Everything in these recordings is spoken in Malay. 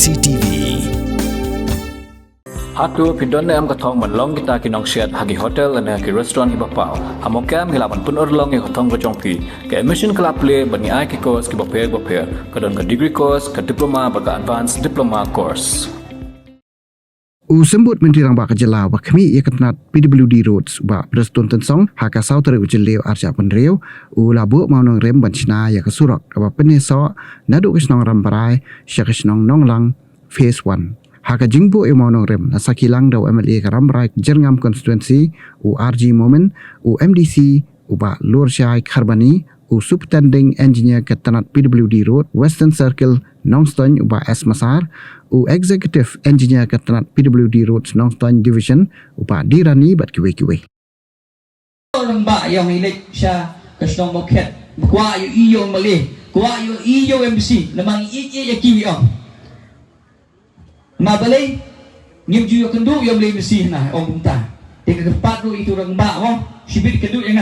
CCTV. Hatu pindon am katong manlong kita kinong siat hagi hotel dan hagi restoran ibapau. Hamokam hilapan pun orlong yang katong kejongpi. Ke emission kelap le bani ai ki course ki baper kadon ke degree course ke diploma baga advanced diploma course. Sembut Menteri Rang Bak Jela wa kami ia ketnat PWD Roads ba Preston Tensong haka sautere ujelew arja penrew labu maunong rem banchina ya kesurok ba peneso nadu kisnong rambarai syakisnong nonglang phase 1 haka jingbo e maunong rem nasakilang daw MLA karambarai jerngam constituency RG Moment MDC ba Lurshai Kharbani Superintending Engineer Ketanat PWD Road Western Circle Nongstoin ba S Masar Executive Engineer Ketanat PWD Road Nongstoin Division ba Dirani bat kiwe-kiwe. Orang ba yang milik siya kasnong moket kwa yu iyo mali kwa yu iyo MC lamang iya kiwi ang mabalay ngimju yo kendu yo mali MC na ong bunta tika kapatro itu orang ba mo sibit kendu yang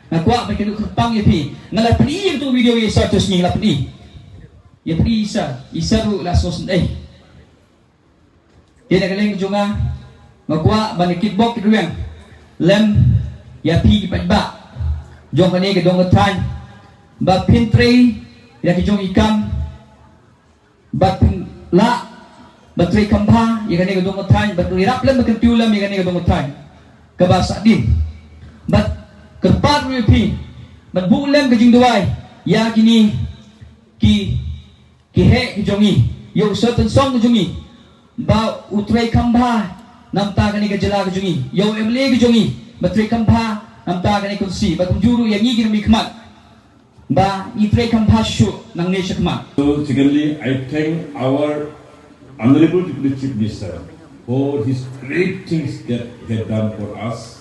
na kuat mereka duk kepang ya pi ngala peni tu video ye status ni la peni ya peni isa ru la sos dia nak leng junga ngakwa ban kickbox tu yang lem ya pi pat ba jong kani ke dong tan ba pintre ya ki jong ikam ba la ba tre kambha ya kani ke dong tan ba rap lem ke tulam ya kani ke dong tan ka ba sa din ba kerpat repi berbulan ke jing duai ya kini ki he ki jongi yo certain song ke jongi ba utrai kambha namta kani ke jela ke jongi yo emle ke jongi batrai kambha namta kani kunsi ba juru yang ngi kini mikmat ba itrai kambha shu nang ne shakma. So secondly, I thank our honorable Deputy Chief Minister for his great things that he had done for us.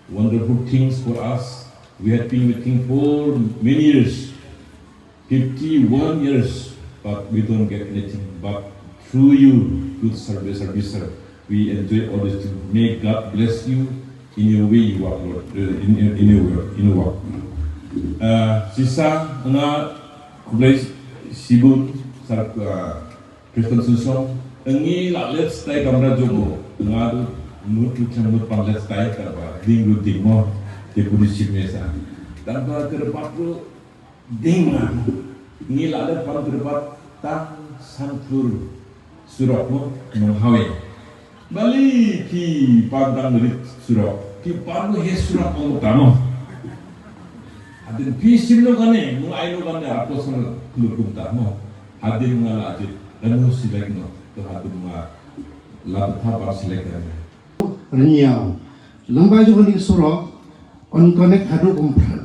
Wonderful things for us. We have been with him for many years, 51 years, but we don't get anything. But through you, good servicer, we enjoy all this things. May God bless you in your way you work, Lord, in your work. Sisa nga kublay sibut sa Preston Susong, engi laklet stay kamera jogo, nga do mutu cemut panlet stay karba dinggu dingmo deputy chief minister tanpa terdapat dingan ni laklet pan terdapat tang santur suratmu menghawe bali ki pandang dari surat ki pandu he surat utama adin pisim lo kane mulai lo kane apa sana kelukum tamu adin mengalah adin dan musilek no to adin mengalah laptha basilek Reniau, lambai juga ni surau, on connect hadu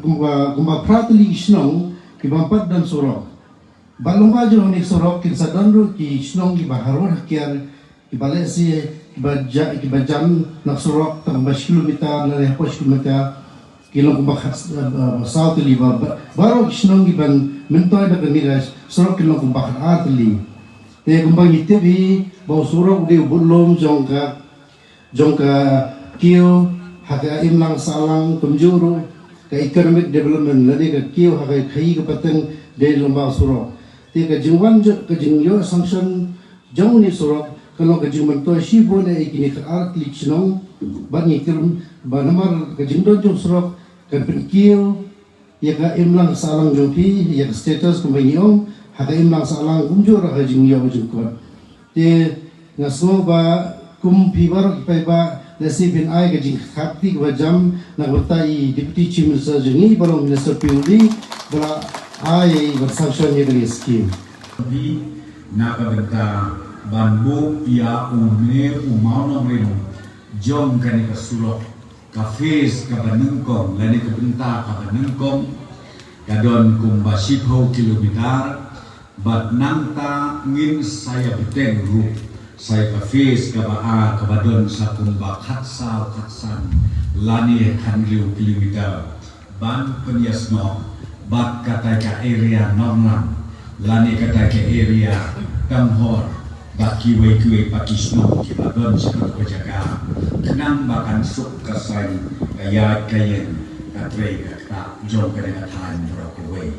kumba prateli isnong kibampat dan surau. Balombai juga ni surau kinsa dandu ki isnong ki baharun hakiar ki balesi ki bajam nak surau tambah kilometer na lepas kilometer kilong kumba south li baru isnong ki ban mentoi da kemiras surau kilong kumba arteli. Te kumba ngitebi bau surau di bulom jongka kiu haka imlang salang penjuru ke economic development lagi ke kiu haka kai ke pateng dari lomba surau ti ke jingwan ke jingyo sanction jong ni surau kalau ke jingman to shibo ne ikini ke art lichnong bangi kirum banamar ke jingdon jong surau ke kiu ya ke imlang salang jongpi ya ke status kumbangiom haka imlang salang kunjur haka jingyo jingkot ti ngaso ba kum pibar paiba nasibin ai ke jing khapti ke jam na bertai deputy chief minister jengi balong minister PUD bala ai bersanction ye dari skim di nakabenta banbu ya umne umauno reno jom kani ka sulo ka face ka banungkong lani ka benta ka banungkong kadon kumba 10 kilometer bat nangta ngin saya beteng ru saya ke face ke baa ke badon sa kumba katsan lani kanriu kilometer ban peniasno bat kata ke area nonglang lani kata ke area tamhor bat kiwe pakisno ki badon sa kajaga kenang bakan suk kasai kaya kayen katre kata jom kena tan brokowe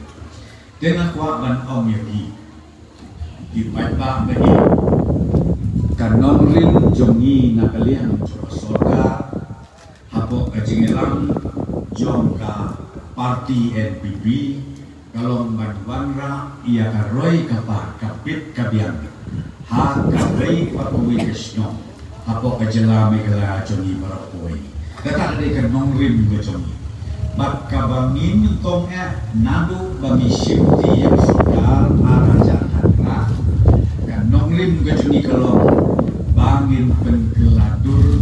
dengan kuat ban om yaki di pai ba bagi kanon rin jongi nakaliang coba sorga hapo kajingelang jong ka parti NPP kalong banwanra ia karoy kapa kapit kabiang ha karoy pakuwi kesno hapo kajelami kala jongi barakoi kata ada kanong rin ke jongi bak kabangin tong nadu bangi shifti yang sukar arah jakarta kanong rin ke jongi kalong bangin pengkeladur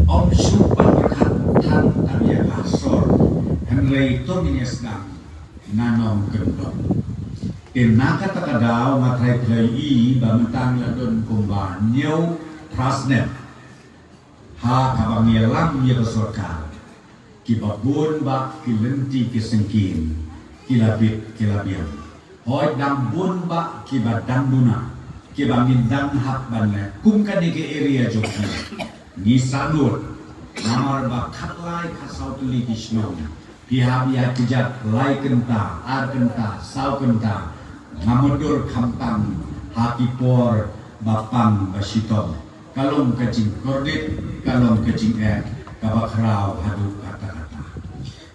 om supan berkatan tabia kasor henry itu minyak nanong gendong inaka takadaw matay play bamentang ladon kumban nyaw prasnet ha kabangialam ya kesorka kibabun ba kilenti kisengkin kilabit kilabian hoy dambun ba kibadang duna kibangindang hak banle kum kanike area joki nisanur namar ba katlai kasau tuli kisno pihak yang kejat lai kenta, ar kenta, sau kenta, ngamundur kampang, hati por, bapang basitom, kalong kecing kordit, kalong kecing kabakrau hadu kata-kata.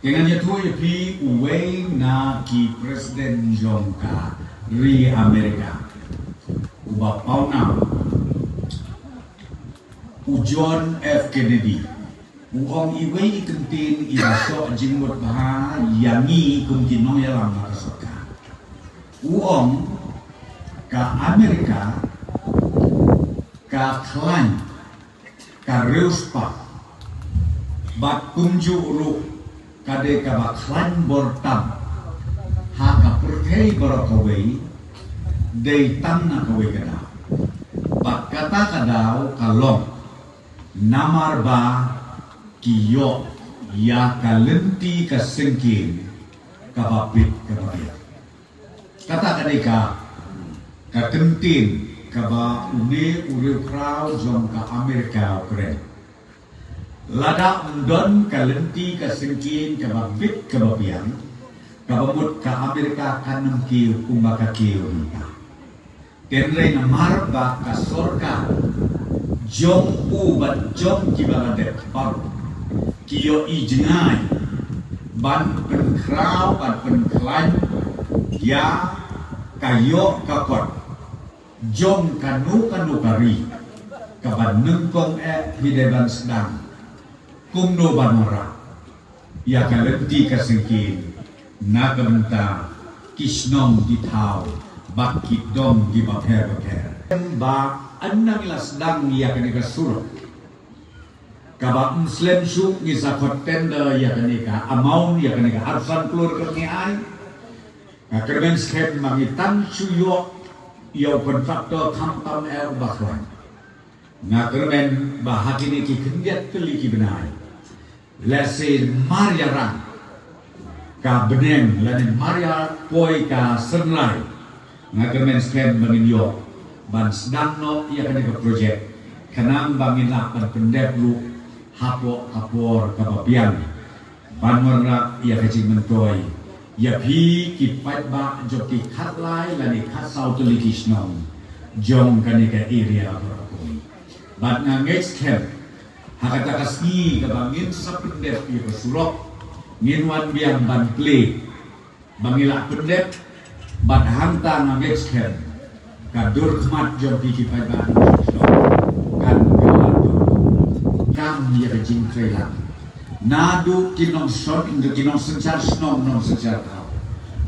Dengan itu pi uwe na ki Presiden Jongka ri Amerika, ubah pauna, John F. Kennedy. Uong iway ikentin irasok jingmut baha yangi kumkinong yalang makasoka. Uong ka Amerika ka klan ka reuspa bat kumju uru kade ka baklan bortam ha ka pertei barakaway day tam na kaway kada bat kata kadaw kalong namar ba kiyo ya kalenti kasengkin kabapit kabapit kata kadeka kakentin kaba une ure krau jong ka Amerika keren lada undon kalenti kasengkin kabapit kabapian kabamut ka Amerika kanam kiyo kumbaka kiyo nita tenre namar ba kasorka jong ubat jong kibaladek baru kiyo ijengai ban penkrau ban penklan ya kayo kakot jong kanu kari kaban nengkong hideban sedang kumno banora ya kalenti kasengkin nagamenta kisnong ditau bakit dong di baper ba anang lasdang ya kanika surut kaba Muslim syuk ni sakot tenda ya kanika amaun ya kanika harsan keluar kerni ay kerben skep mangitan suyok ya konfaktor kampam bakwan kerben bahagi ni ki kendiat teliki benai lese mariarang ka benen lanen maria poi ka senlai kerben skep bangin yo ban sedangno ya kanika projek kanang bangin lapan pendep lu hapo kapor kabapian banwarna ia kecing mentoy ya pi kipat ba joki khatlai lani khasau tulikisnong jong kanika area berkoi bat ngangets kem hakata kasni kabangin sapendep ia bersurok nginwan biang ban play bangila pendep bat hanta ngangets kem kadur khmat joki kipat ba kan kam ya jing trailer nadu kinong shot indo kinong sencar snom non sencar tau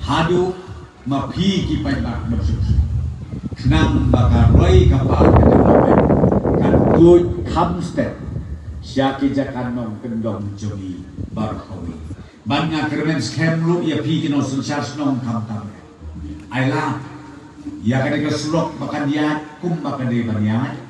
hadu mapi ki pai bak maksud nang bakar roi kapal kan good come step syaki jakan nom kendong jogi barkowi banga kermen scam lu ya pi kinong sencar snom kam tam aila ya kadeka sulok bakan dia kum bakan dia banyak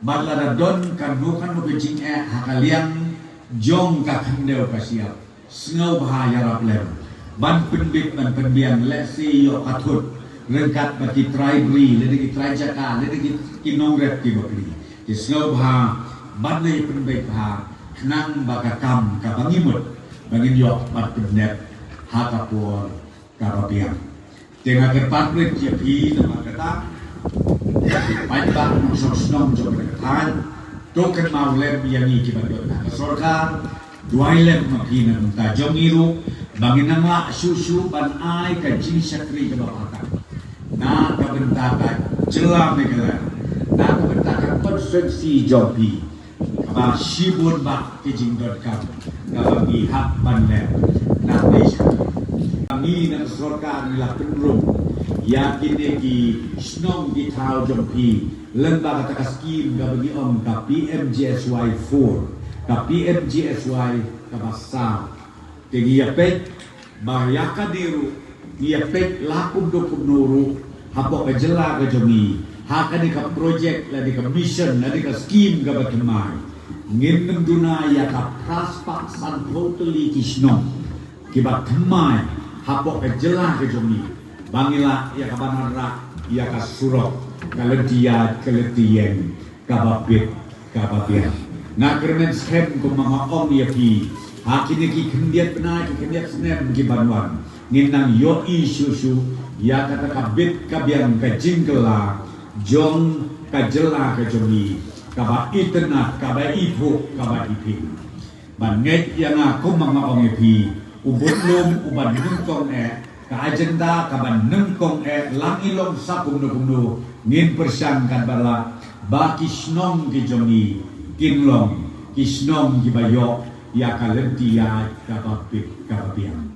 balada don kan bukan kecing hakaliang jong ka kandeu kasiap sengau bahaya raplem ban penbit ban penbian lesi yo katut rengkat bagi tribri ledi trai jaka ledi kinong rep ki bakri di sengau bah ban le penbit bah nang bakakam ka bangimut bangin yo bat pendep hakapur karabiang tengah kerpatrit jepi nama kata Pajak Jong Snong Jong Tan token mau lem yang iki bandot na sorkar duai lem makina unta jong iru bangin nama susu ban ai ka jin sakri ka bapaka na kabentakan jelam negara na kabentakan konstruksi jobi kaba sibun bak kijing.com kaba hak ban lem na Malaysia kami na sorkar nila penrum yakin ki snong di tau jompi lembaga taka skim ga bagi om ka PMGSY 4 ka PMGSY ka basa tegi yapet bahayaka diru yapet lakum dokum nuru hapo ka jela ka jomi haka di ka project la di ka mission la di ka skim ga bakimai ngin duna ya ka praspak san totally kisnong kibat kemai hapo ka jela ka jomi bangila ya ka banara ya ka surok kaletian kabapit kabapian ngakermen schem ko mga ong yaki hakini ki kendiat penai ki kendiat senem ki banwan nginang yo isusu ya kata kabit kabiang ka jingkela jong ka jela ka jomi kaba itena kaba ipo kaba iping banget yang aku mga ong yaki ubunlum uban nungkong ka agenda kaban nengkong lang ilong sa kumno ngin persangkan bala ba kisnong ki jongi kinlong kisnong ki bayo ya kalentiya kabapit kababiang.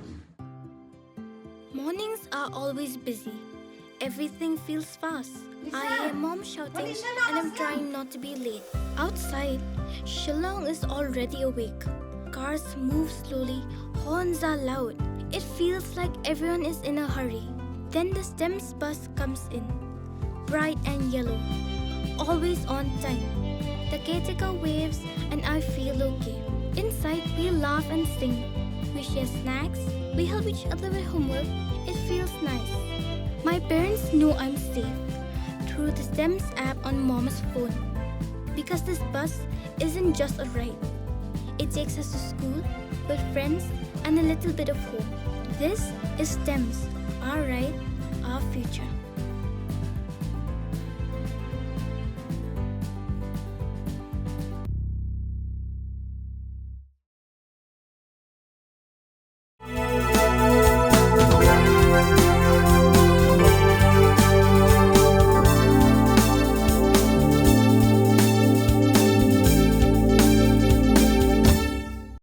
Mornings are always busy. Everything feels fast. I hear mom shouting and I'm trying not to be late. Outside, Shillong is already awake. Cars move slowly, horns are loud. It feels like everyone is in a hurry. Then the STEMS bus comes in, bright and yellow, always on time. The caretaker waves and I feel okay. Inside, we laugh and sing. We share snacks, we help each other with homework. It feels nice. My parents know I'm safe through the STEMS app on mom's phone. Because this bus isn't just a ride. It takes us to school with friends and a little bit of hope. This is STEMS, our ride, our future.